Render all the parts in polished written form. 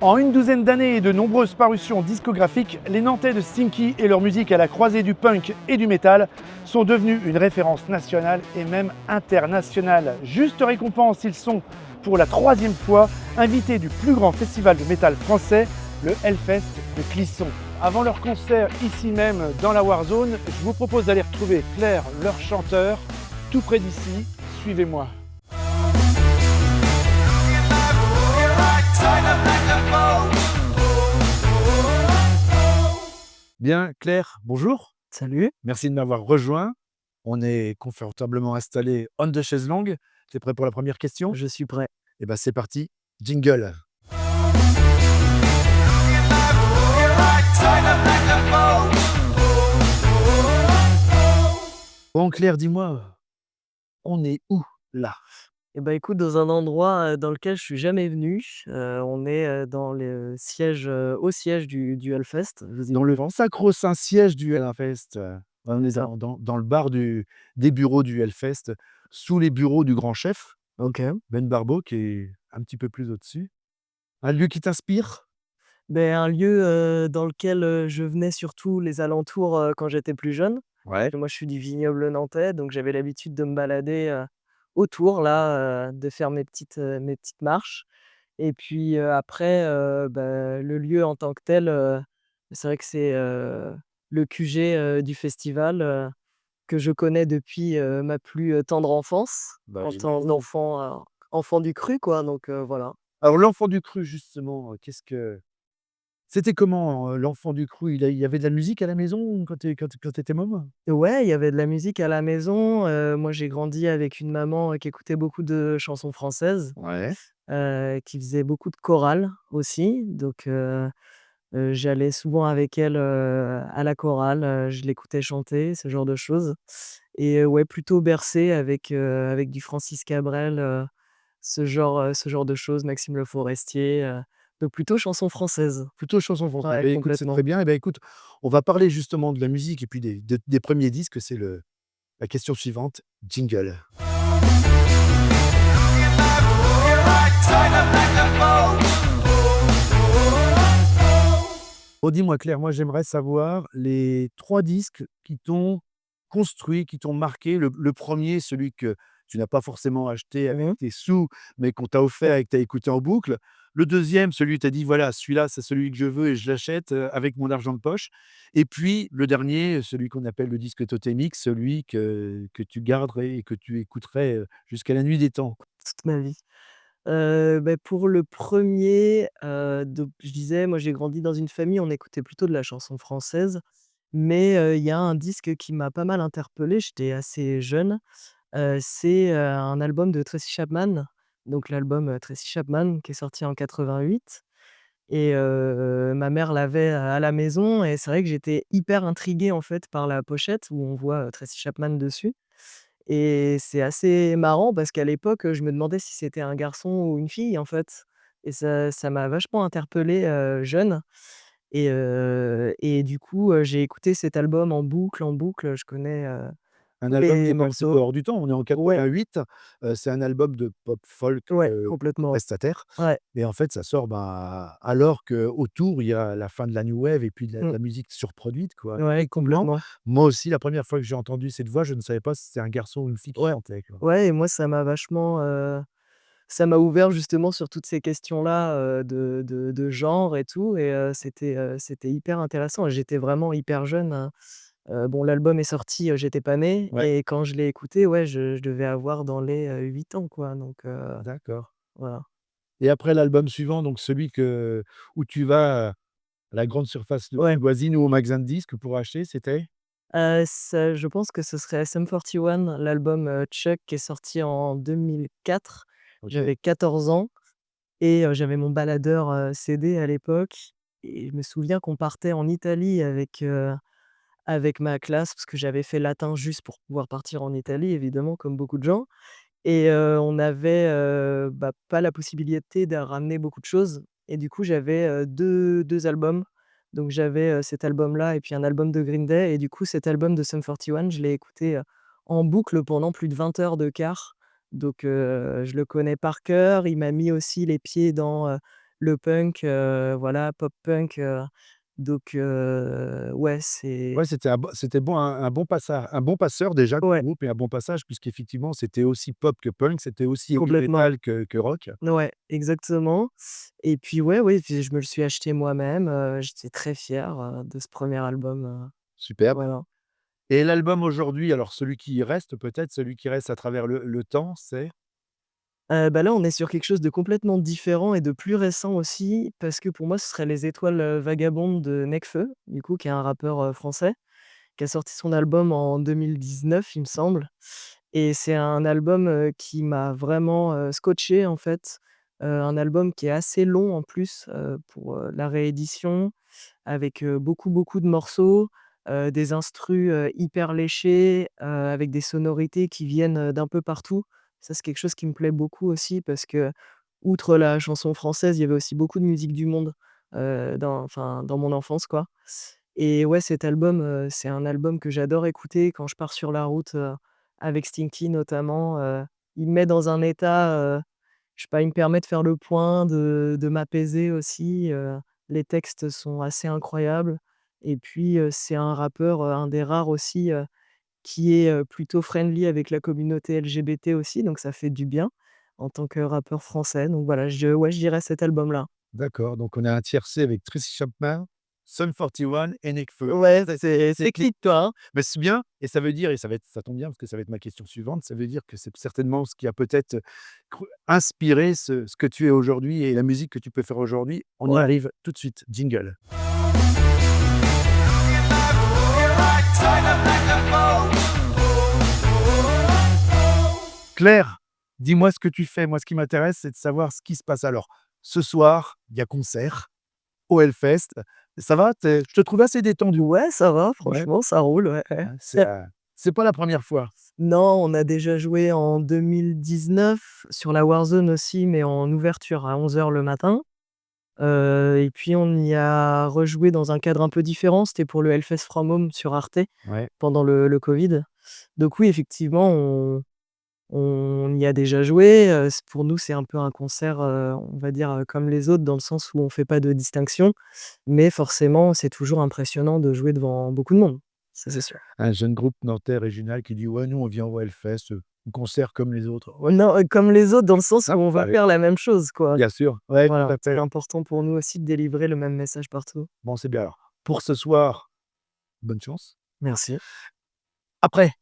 En une douzaine d'années et de nombreuses parutions discographiques, les Nantais de Stinky et leur musique à la croisée du punk et du métal sont devenus une référence nationale et même internationale. Juste récompense, ils sont pour la troisième fois invités du plus grand festival de métal français, le Hellfest de Clisson. Avant leur concert ici même dans la Warzone, je vous propose d'aller retrouver Claire, leur chanteur, tout près d'ici. Suivez-moi. Bien, Claire, bonjour. Salut, Merci de m'avoir rejoint. On est confortablement installé on the chaise longue. Tu es prêt pour la première question? je suis prêt. Eh ben, c'est parti. Jingle. Bon, Claire, dis-moi, on est où là? Eh ben, écoute, dans un endroit, dans lequel je suis jamais venu, on est, dans le siège, au siège du Hellfest, Dans le visiblement. sacro-saint siège du Hellfest. On C'est est ça. dans le bar des bureaux du Hellfest, sous les bureaux du grand chef, OK. Ben Barbeau, qui est un petit peu plus au-dessus. Un lieu qui t'inspire? Ben un lieu, dans lequel, je venais surtout les alentours, quand j'étais plus jeune. Parce Ouais. que moi, je suis du vignoble nantais, donc j'avais l'habitude de me balader, autour là, de faire mes petites marches et puis, après, le lieu en tant que tel, c'est vrai que c'est, le QG, du festival, que je connais depuis, ma plus, tendre enfance, Bah, en tant j'imagine. d'enfant, enfant du cru quoi, donc voilà. Alors l'enfant du cru justement, qu'est-ce que c'était comment, l'enfant du cru? Il y avait de la musique à la maison quand tu étais môme? Ouais, il y avait de la musique à la maison, moi j'ai grandi avec une maman, qui écoutait beaucoup de chansons françaises, Ouais. qui faisait beaucoup de chorales aussi, donc j'allais souvent avec elle, à la chorale, je l'écoutais chanter, ce genre de choses et ouais, plutôt bercé avec du Francis Cabrel, ce genre de choses, Maxime Le Forestier, donc plutôt chansons françaises. Plutôt chanson française. Ouais, Beh, écoute, c'est très complètement. bien. Eh beh, écoute, on va parler justement de la musique et puis des premiers disques. C'est la question suivante. Jingle. Oh, dis-moi Claire, moi j'aimerais savoir les 3 disques qui t'ont construit, qui t'ont marqué. Le 1er, celui que tu n'as pas forcément acheté avec Mmh. tes sous, mais qu'on t'a offert et que tu as écouté en boucle. Le deuxième, celui où tu as dit: «Voilà, celui-là, c'est celui que je veux et je l'achète, avec mon argent de poche». Et puis le dernier, celui qu'on appelle le disque totémique, celui que tu garderais et que tu écouterais, jusqu'à la nuit des temps. Toute ma vie. Pour le premier, donc je disais, moi j'ai grandi dans une famille, on écoutait plutôt de la chanson française, mais il y a un disque qui m'a pas mal interpellée, j'étais assez jeune, c'est, un album de Tracy Chapman, donc l'album, Tracy Chapman qui est sorti en 88 et ma mère l'avait à la maison et c'est vrai que j'étais hyper intrigué en fait par la pochette où on voit, Tracy Chapman dessus et c'est assez marrant parce qu'à l'époque, je me demandais si c'était un garçon ou une fille, en fait et ça m'a vachement interpellé, jeune et du coup, j'ai écouté cet album en boucle, je connais, Un tous album qui les est un petit peu morceaux. hors du temps. On est en Ouais, 88, c'est un album de pop folk, ouais, complètement. prestataire Ouais, et en fait, ça sort, alors qu'autour, il y a la fin de la new wave et puis de mmh, la musique surproduite, quoi. ouais, Effectivement, complètement. moi aussi, la première fois que j'ai entendu cette voix, je ne savais pas si c'était un garçon ou une fille qui Ouais, chantait, quoi. ouais et moi ça m'a vachement, ça m'a ouvert justement sur toutes ces questions-là, de genre et tout et c'était hyper intéressant et j'étais vraiment hyper jeune, hein. Bon l'album est sorti, j'étais pas née Ouais, et quand je l'ai écouté, ouais, je devais avoir dans les, 8 ans quoi donc d'accord voilà. et après l'album suivant, donc celui où tu vas à la grande surface de Ouais, voisine ou au magasin de disques pour acheter, c'était? ça je pense que ce serait Sum 41, l'album, Chuck qui est sorti en 2004. OK. J'avais 14 ans et j'avais mon baladeur, CD à l'époque et je me souviens qu'on partait en Italie avec ma classe, parce que j'avais fait latin juste pour pouvoir partir en Italie évidemment comme beaucoup de gens et on avait, pas la possibilité de ramener beaucoup de choses et du coup j'avais, 2 albums. Donc j'avais, cet album-là et puis un album de Green Day et du coup cet album de Sum 41 je l'ai écouté, en boucle pendant plus de 20 heures de quart. Donc je le connais par cœur. Il m'a mis aussi les pieds dans, le punk, voilà, pop punk, donc ouais, Ouais, c'était bon un bon passage, un bon passeur déjà comme ouais, groupe et un bon passage puisqu'effectivement c'était aussi pop que punk, c'était aussi heavy complètement. metal que rock. Ouais, exactement et puis ouais, oui, puis je me le suis acheté moi-même, j'étais très fier, de ce premier album, Superbe. voilà. Et l'album aujourd'hui, alors celui qui reste peut-être, celui qui reste à travers le temps, c'est? Bah, là, on est sur quelque chose de complètement différent et de plus récent aussi, parce que pour moi, ce serait Les Étoiles, Vagabondes de Nekfeu, du coup, qui est un rappeur, français, qui a sorti son album en 2019, il me semble et c'est un album, qui m'a vraiment, scotché, en fait. Un album qui est assez long en plus, pour, la réédition avec, beaucoup, beaucoup de morceaux, des instrus, hyper léchés, avec des sonorités qui viennent, d'un peu partout. Ça, c'est quelque chose qui me plaît beaucoup aussi parce que, outre la chanson française, il y avait aussi beaucoup de musique du monde, dans mon enfance, quoi et ouais, cet album, c'est un album que j'adore écouter quand je pars sur la route, avec Stinky notamment, il me met dans un état, je sais pas, il me permet de faire le point, de m'apaiser aussi, les textes sont assez incroyables et puis, c'est un rappeur, un des rares aussi, qui est, plutôt friendly avec la communauté LGBT aussi, donc ça fait du bien en tant que rappeur français, donc voilà, je dirais cet album-là. D'accord, donc on a un tiercé avec Tracy Chapman, Sum 41 et Nekfeu. Ouais, c'est Les clean toi, hein? bah, c'est bien et ça veut dire et ça tombe bien parce que ça va être ma question suivante, ça veut dire que c'est certainement ce qui a peut-être, inspiré ce que tu es aujourd'hui et la musique que tu peux faire aujourd'hui. On y Ouais. arrive tout de suite, jingle. Claire, dis-moi ce que tu fais. Moi, ce qui m'intéresse, c'est de savoir ce qui se passe. Alors, ce soir, il y a concert au Hellfest. Ça va? Je te trouve assez détendu. Ouais, ça va, Ouais, franchement, ça roule, ouais, ouais. hein, c'est pas la première fois. Non, on a déjà joué en 2019 sur la Warzone aussi, mais en ouverture à 11 heures le matin. Et puis on y a rejoué dans un cadre un peu différent, c'était pour le Hellfest From Home sur Arte, Ouais, pendant le covid. Donc oui, effectivement, on y a déjà joué, c pour nous, c'est un peu un concert, on va dire, comme les autres dans le sens où on fait pas de distinction, mais forcément, c'est toujours impressionnant de jouer devant beaucoup de monde. Ça, c'est sûr. un jeune groupe nantais régional qui dit: «Ouais, nous, on vient au Hellfest, un concert comme les autres». Ouais, Non, comme les autres dans le sens ah, où on va bah, oui, faire la même chose, quoi. bien sûr. Ouais, tout Voilà, à c'est fait. important pour nous aussi de délivrer le même message partout. Bon, c'est bien alors. Pour ce soir, bonne chance. Merci. Après,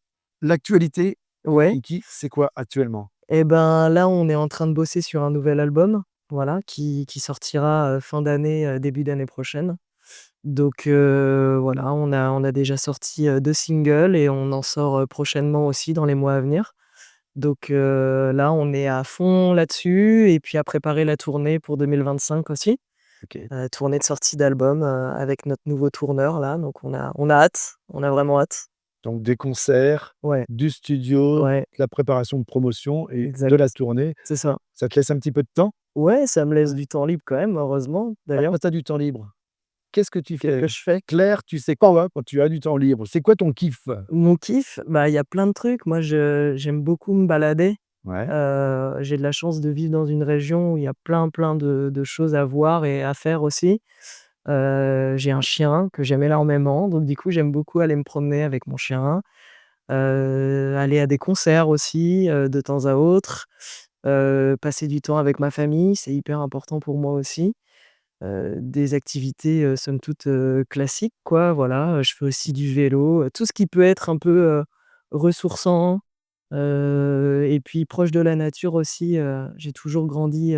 l'actualité, Ouais Kinky, c'est quoi actuellement? et ben, là, on est en train de bosser sur un nouvel album, voilà, qui sortira, fin d'année, début d'année prochaine. Donc voilà, on a déjà sorti, 2 singles et on en sort, prochainement aussi dans les mois à venir. Donc là, on est à fond là-dessus et puis à préparer la tournée pour 2025 aussi. OK. Tournée de sortie d'album, avec notre nouveau tourneur là, donc on a hâte, on a vraiment hâte. Donc des concerts, Ouais, du studio, de ouais, la préparation de promotion et de exact, la tournée. c'est ça. Ça te laisse un petit peu de temps? Ouais, ça me laisse Ouais. du temps libre quand même, heureusement Alors d'ailleurs. quand tu as du temps libre, qu'est-ce que tu Qu'est-ce fais? que je fais? Clair, tu sais quoi, quand tu as du temps libre? C'est quoi ton kiff? Mon kiff, bah, il y a plein de trucs. Moi, j'aime beaucoup me balader. Ouais, J'ai de la chance de vivre dans une région où il y a plein, plein de choses à voir et à faire aussi. J'ai un chien que j'aime énormément, donc du coup, j'aime beaucoup aller me promener avec mon chien, aller à des concerts aussi, de temps à autre, passer du temps avec ma famille, c'est hyper important pour moi aussi. Des activités, somme toute, classiques quoi, voilà, je fais aussi du vélo, tout ce qui peut être un peu, ressourçant, et puis proche de la nature aussi, j'ai toujours grandi,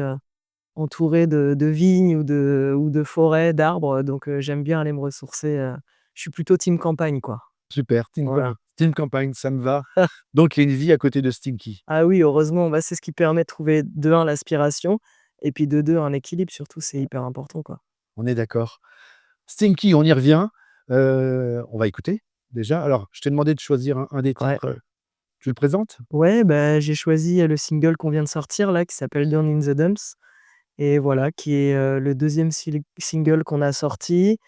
entouré de vignes ou de forêts, d'arbres, donc j'aime bien aller me ressourcer, je suis plutôt team campagne quoi. super, Voilà. team campagne, ça me va. Donc il y a une vie à côté de Stinky. Ah oui, heureusement, bah, c'est ce qui permet de trouver de 1 l'aspiration et puis de 2 un équilibre surtout, c'est hyper important quoi. On est d'accord. Stinky, on y revient. On va écouter déjà. Alors, je t'ai demandé de choisir un des Ouais. titres, tu le présentes? Ouais, bah, j'ai choisi, le single qu'on vient de sortir là, qui s'appelle «Down in the Dumps» et voilà, qui est, le deuxième single qu'on a sorti,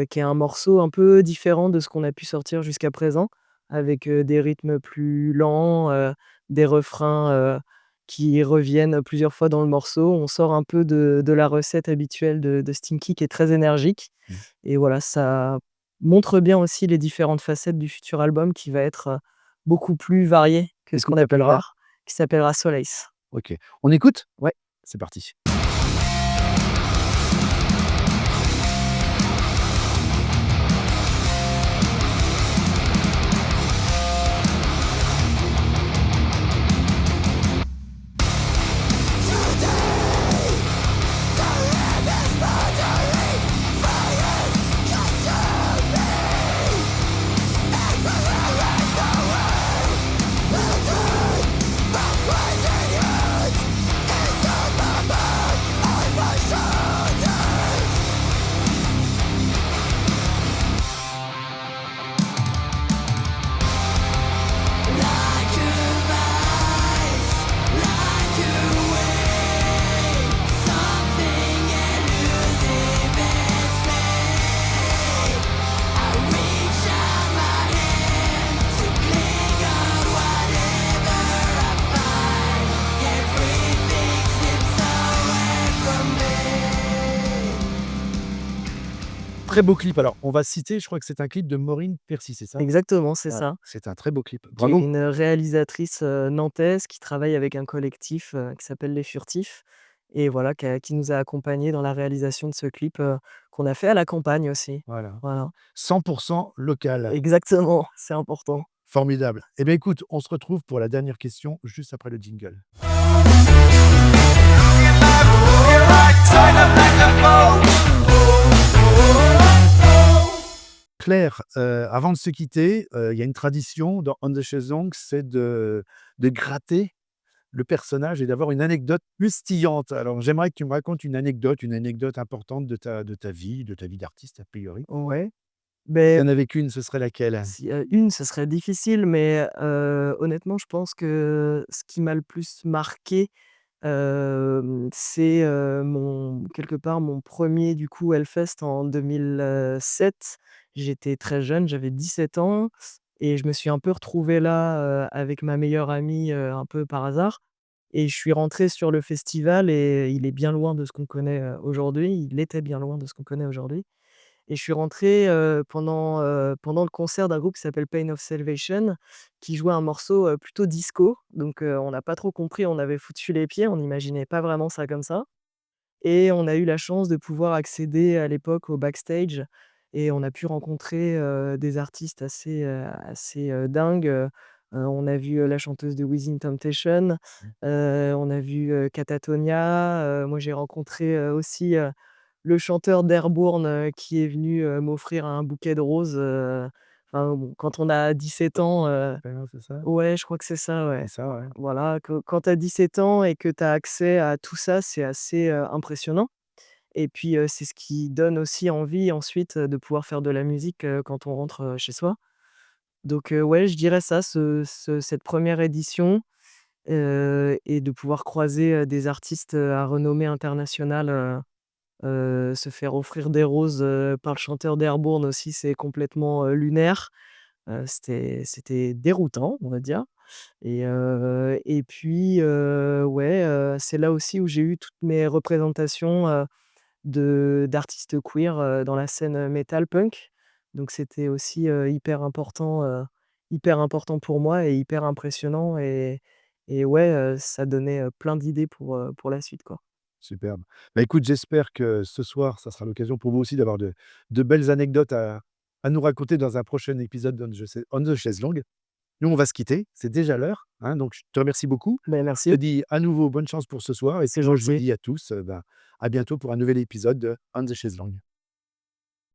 qui est un morceau un peu différent de ce qu'on a pu sortir jusqu'à présent, avec, des rythmes plus lents, des refrains, qui reviennent plusieurs fois dans le morceau. On sort un peu de la recette habituelle de Stinky qui est très énergique Mmh. et voilà, ça montre bien aussi les différentes facettes du futur album qui va être, beaucoup plus varié que Et ce qui qu'on a pu s'appellera? faire, qui s'appellera Solace. OK. On écoute? Ouais. C'est parti. Très beau clip. Alors, on va citer, je crois que c'est un clip de Maureen Percy, c'est ça? Exactement, c'est Ouais, ça. c'est un très beau clip. Qui est Bravo! une réalisatrice, nantaise qui travaille avec un collectif, qui s'appelle Les Furtifs et voilà, qui nous a accompagnés dans la réalisation de ce clip, qu'on a fait à la campagne aussi. Voilà. Voilà. 100 local. Exactement, c'est important. Formidable. Eh bien, écoute, on se retrouve pour la dernière question juste après le jingle. Claire, avant de se quitter, il y a une tradition dans On the Chaise Longue, c'est de gratter le personnage et d'avoir une anecdote fustillante. Alors, j'aimerais que tu me racontes une anecdote importante de ta vie d'artiste, a priori. Ouais, Si beh, tu en avais qu'une, ce serait laquelle? si, une, ce serait difficile, mais honnêtement, je pense que ce qui m'a le plus marqué, c'est, mon quelque part, mon premier du coup, Hellfest en 2007. J'étais très jeune, j'avais 17 ans et je me suis un peu retrouvé là, avec ma meilleure amie, un peu par hasard et je suis rentré sur le festival et il est bien loin de ce qu'on connaît, aujourd'hui. Il était bien loin de ce qu'on connaît aujourd'hui et je suis rentré, pendant le concert d'un groupe qui s'appelle Pain of Salvation, qui jouait un morceau, plutôt disco. Donc, on n'a pas trop compris, on avait foutu les pieds, on n'imaginait pas vraiment ça comme ça et on a eu la chance de pouvoir accéder à l'époque au backstage et on a pu rencontrer, des artistes assez dingues, on a vu, la chanteuse de Within Temptation, on a vu, Katatonia, moi j'ai rencontré, aussi, le chanteur d'Airbourne, qui est venu, m'offrir un bouquet de roses, enfin bon, quand on a 17 ans, Ouais, c'est ça? ouais, je crois que c'est ça, C'est ouais. ça, ouais. Voilà, que quand tu as 17 ans et que tu as accès à tout ça, c'est assez, impressionnant et puis, c'est ce qui donne aussi envie ensuite, de pouvoir faire de la musique, quand on rentre, chez soi. Donc, ouais, je dirais ça, cette première édition, et de pouvoir croiser, des artistes, à renommée internationale, se faire offrir des roses, par le chanteur d'Airbourne aussi, c'est complètement, lunaire. C'était déroutant, on va dire et puis, ouais, c'est là aussi où j'ai eu toutes mes représentations, de d'artistes queer, dans la scène, métal punk. Donc c'était aussi, hyper important pour moi et hyper impressionnant et ouais, ça donnait, plein d'idées pour la suite, quoi. Superbe. Bah, écoute, j'espère que ce soir, ça sera l'occasion pour vous aussi d'avoir de belles anecdotes à nous raconter dans un prochain épisode On the Chaise Longue. Nous, on va se quitter, c'est déjà l'heure, hein, donc je te remercie beaucoup. Beh, Je merci, te dis à nouveau bonne chance pour ce soir et c'est puis moi je vous gentil. dis à tous, à bientôt pour un nouvel épisode de On the Chaise Longue.